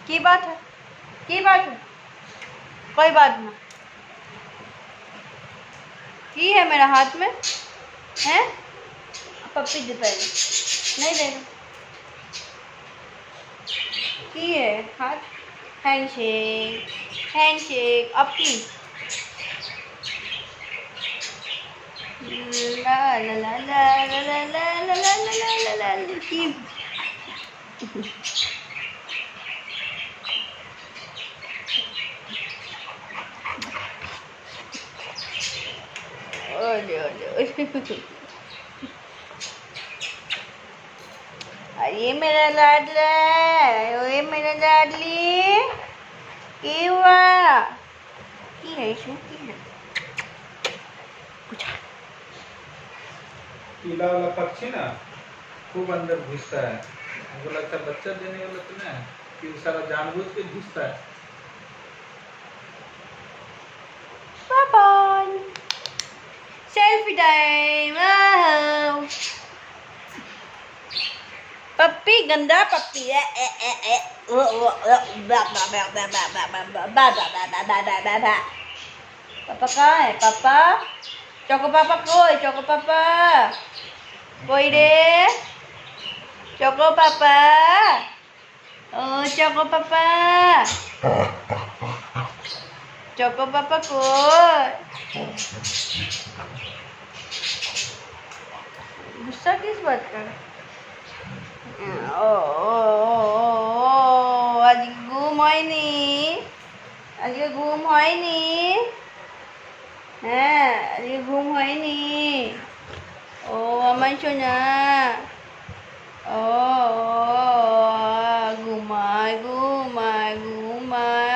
की बात है, की बात है, कोई बात ना की है मेरा हाथ में है। पप्पी दे पहले, नहीं देना की है हाथ। हैंडशेक, हैंडशेक अपनी। ला ला ला ला ला ला ला ला ला ला ला ला ला की। ओले ओले अरे मेरा लाडला, ओए मेरा लाडली, केवा की है શું की है पूछा। पीला वाला पक्षी ना खूब अंदर घुसता है। हमको लगता है बच्चा देने वाला तो ना कि वो सारा जानबूझ के घुसता है। पापा सेल्फी टाइम। पप्पी गंदा पप्पी है। पापा कहाँ है पापा? चोको पापा कोई, चोको पापा कोई रे, चोको पापा, ओ चोको पापा, चोको पापा कोई। गुस्सा किस बात का? आज घूम है नी, आज घूम है नी, आज घूम है नी। ओ अमन सोना, ओ घुमाय घुमाय घुमाय